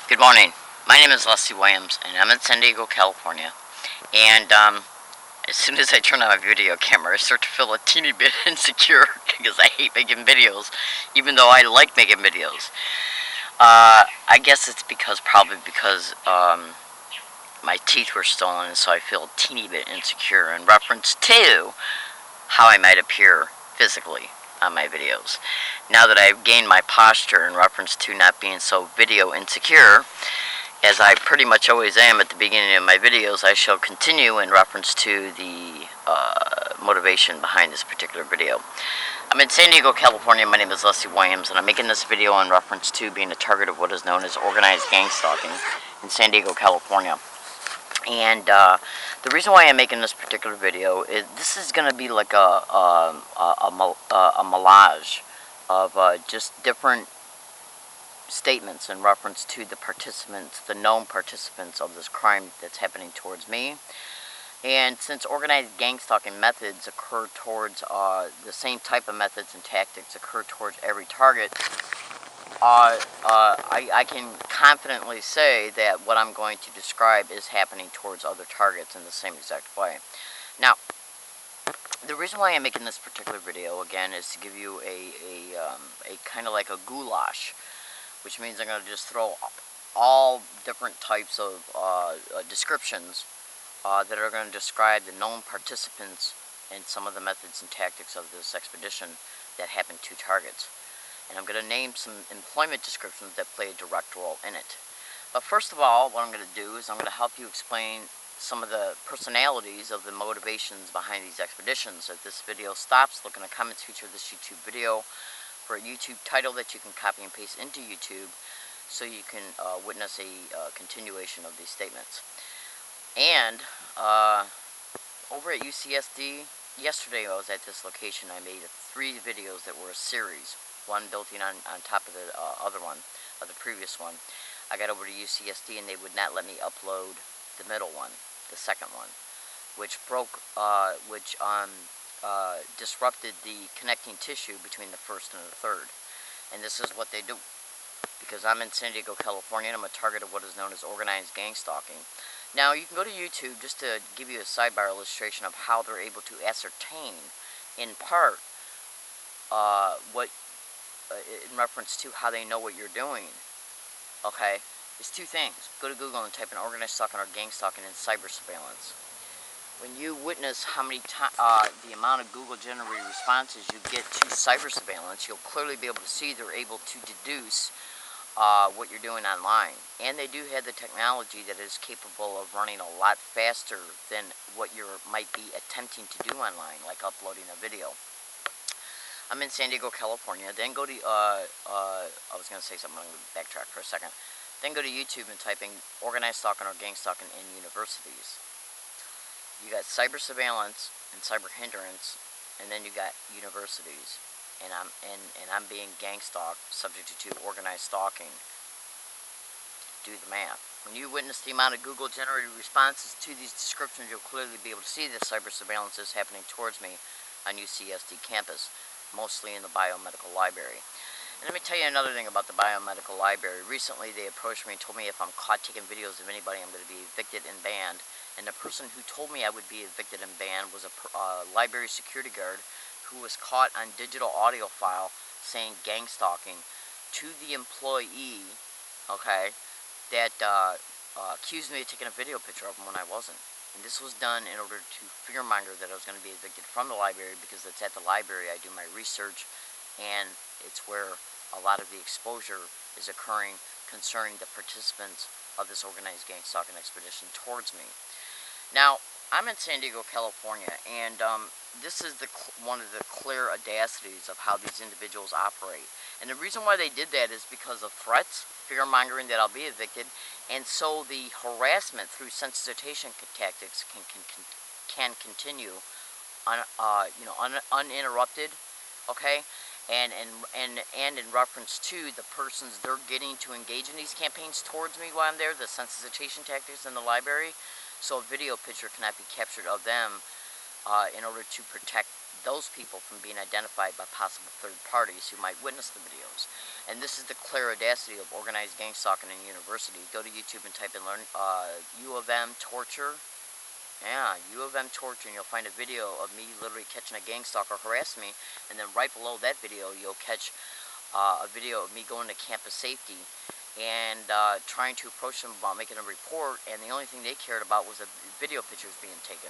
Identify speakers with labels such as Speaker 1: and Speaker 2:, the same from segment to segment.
Speaker 1: Good morning. My name is Leslie Williams, and I'm in San Diego, California. And as soon as I turn on my video camera, I start to feel a teeny bit insecure because I hate making videos, even though I like making videos. I guess it's probably because my teeth were stolen, so I feel a teeny bit insecure in reference to how I might appear physically on my videos. Now that I've gained my posture in reference to not being so video insecure, as I pretty much always am at the beginning of my videos, I shall continue in reference to the motivation behind this particular video. I'm in San Diego, California. My name is Leslie Williams, and I'm making this video in reference to being a target of what is known as organized gang stalking in San Diego, California. And the reason why I'm making this particular video is this is going to be like a melange of just different statements in reference to the participants, the known participants of this crime that's happening towards me. And since organized gang stalking methods occur towards the same type of methods and tactics occur towards every target, I can confidently say that what I'm going to describe is happening towards other targets in the same exact way. Now, the reason why I'm making this particular video, again, is to give you a kind of like a goulash, which means I'm going to just throw all different types of descriptions that are going to describe the known participants and some of the methods and tactics of this expedition that happened to targets. And I'm going to name some employment descriptions that play a direct role in it. But first of all, what I'm going to do is I'm going to help you explain some of the personalities of the motivations behind these expeditions. If this video stops, look in the comments feature of this YouTube video for a YouTube title that you can copy and paste into YouTube so you can witness a continuation of these statements. And over at UCSD, yesterday I was at this location. I made 3 videos that were a series, one building on top of the other one, of the previous one. I got over to UCSD and they would not let me upload the middle one, the second one, which disrupted the connecting tissue between the first and the third. And this is what they do. Because I'm in San Diego, California, and I'm a target of what is known as organized gang stalking. Now, you can go to YouTube just to give you a sidebar illustration of how they're able to ascertain, in part, in reference to how they know what you're doing. Okay? It's 2 things. Go to Google and type in organized stalking or gang stalking in cyber surveillance. When you witness how many the amount of Google generated responses you get to cyber surveillance, you'll clearly be able to see they're able to deduce what you're doing online. And they do have the technology that is capable of running a lot faster than what you might be attempting to do online, like uploading a video. I'm in San Diego, California. Then go to, I was going to say something, I'm going to backtrack for a second. Then go to YouTube and type in organized stalking or gang stalking in universities. You got cyber surveillance and cyber hindrance, and then you got universities. And I'm being gang stalked, subject to organized stalking. Do the math. When you witness the amount of Google generated responses to these descriptions, you'll clearly be able to see that cyber surveillance is happening towards me on UCSD campus, mostly in the biomedical library. And let me tell you another thing about the biomedical library. Recently they approached me and told me if I'm caught taking videos of anybody, I'm going to be evicted and banned. And the person who told me I would be evicted and banned was a library security guard who was caught on digital audio file saying gang stalking to the employee, okay, that accused me of taking a video picture of him when I wasn't. And this was done in order to fearmonger that I was going to be evicted from the library, because it's at the library I do my research, and it's where a lot of the exposure is occurring concerning the participants of this organized gang stalking expedition towards me. Now, I'm in San Diego, California, and this is one of the clear audacities of how these individuals operate. And the reason why they did that is because of threats, fear-mongering that I'll be evicted, and so the harassment through sensitization tactics can continue uninterrupted, okay? And in reference to the persons they're getting to engage in these campaigns towards me while I'm there, the sensitization tactics in the library, so a video picture cannot be captured of them in order to protect those people from being identified by possible third parties who might witness the videos. And this is the clear audacity of organized gang stalking in university. Go to YouTube and type in U of M torture. Yeah, U of M torture, and you'll find a video of me literally catching a gang stalker harassing me, and then right below that video you'll catch a video of me going to campus safety and trying to approach them about making a report, and the only thing they cared about was the video pictures being taken.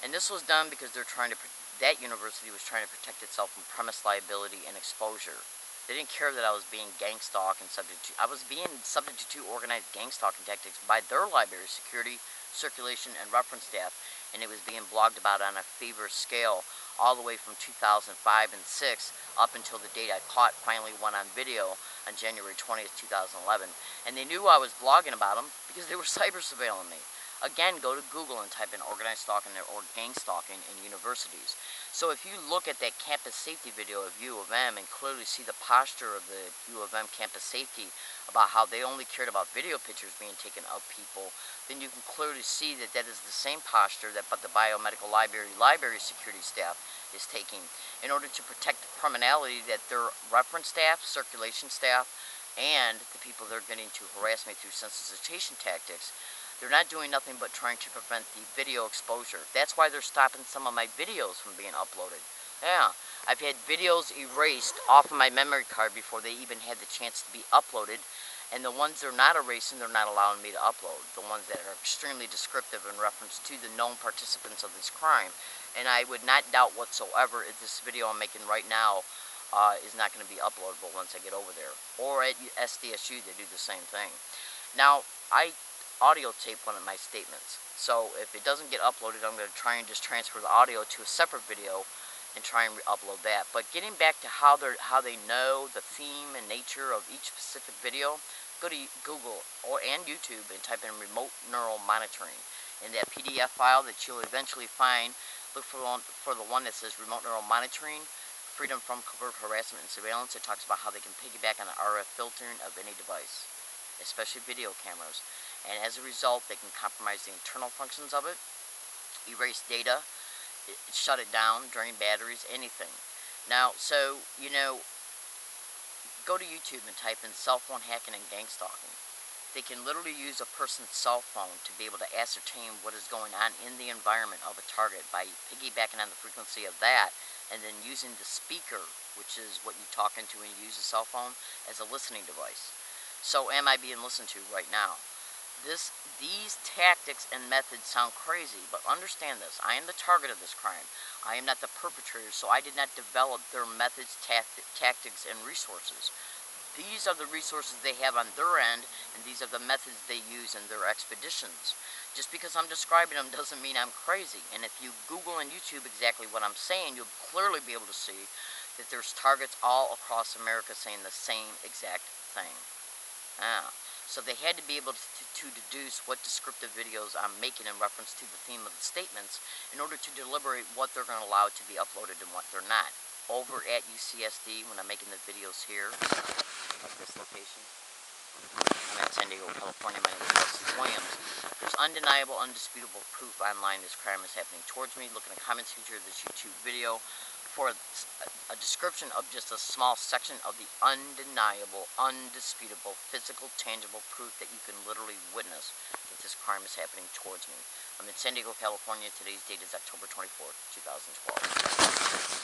Speaker 1: And this was done because that university was trying to protect itself from premise liability and exposure. They didn't care that I was being gang stalked and I was being subject to organized gang stalking tactics by their library security, circulation, and reference staff, and it was being blogged about on a feverish scale all the way from 2005 and 6 up until the date I caught finally went on video on January 20th, 2011. And they knew I was blogging about them because they were cyber surveilling me. Again, go to Google and type in organized stalking or gang stalking in universities. So if you look at that campus safety video of U of M and clearly see the posture of the U of M campus safety about how they only cared about video pictures being taken of people, then you can clearly see that that is the same posture that the biomedical library security staff is taking in order to protect the criminality that their reference staff, circulation staff, and the people they're getting to harass me through sensitization tactics. They're not doing nothing but trying to prevent the video exposure. That's why they're stopping some of my videos from being uploaded. Yeah, I've had videos erased off of my memory card before they even had the chance to be uploaded. And the ones they're not erasing, they're not allowing me to upload. The ones that are extremely descriptive in reference to the known participants of this crime. And I would not doubt whatsoever if this video I'm making right now is not going to be uploadable once I get over there. Or at SDSU, they do the same thing. Now, I audio tape one of my statements. So if it doesn't get uploaded, I'm going to try and just transfer the audio to a separate video and try and upload that. But getting back to how they know the theme and nature of each specific video, go to Google and YouTube and type in remote neural monitoring. In that PDF file that you'll eventually find, look for the one that says remote neural monitoring, freedom from covert harassment and surveillance. It talks about how they can piggyback on the RF filtering of any device, especially video cameras. And as a result, they can compromise the internal functions of it, erase data, shut it down, drain batteries, anything. Now, so, go to YouTube and type in cell phone hacking and gang stalking. They can literally use a person's cell phone to be able to ascertain what is going on in the environment of a target by piggybacking on the frequency of that, and then using the speaker, which is what you talk into when you use a cell phone, as a listening device. So am I being listened to right now? These tactics and methods sound crazy, but understand this. I am the target of this crime. I am not the perpetrator, so I did not develop their methods, tactics, and resources. These are the resources they have on their end, and these are the methods they use in their expeditions. Just because I'm describing them doesn't mean I'm crazy. And if you Google and YouTube exactly what I'm saying, you'll clearly be able to see that there's targets all across America saying the same exact thing. So they had to be able to deduce what descriptive videos I'm making in reference to the theme of the statements in order to deliberate what they're going to allow to be uploaded and what they're not. Over at UCSD, when I'm making the videos here, at this location, I'm at San Diego, California, my name is Justin Williams. There's undeniable, undisputable proof online this crime is happening towards me. Look in the comments feature of this YouTube video for a description of just a small section of the undeniable, undisputable, physical, tangible proof that you can literally witness that this crime is happening towards me. I'm in San Diego, California. Today's date is October 24th, 2012.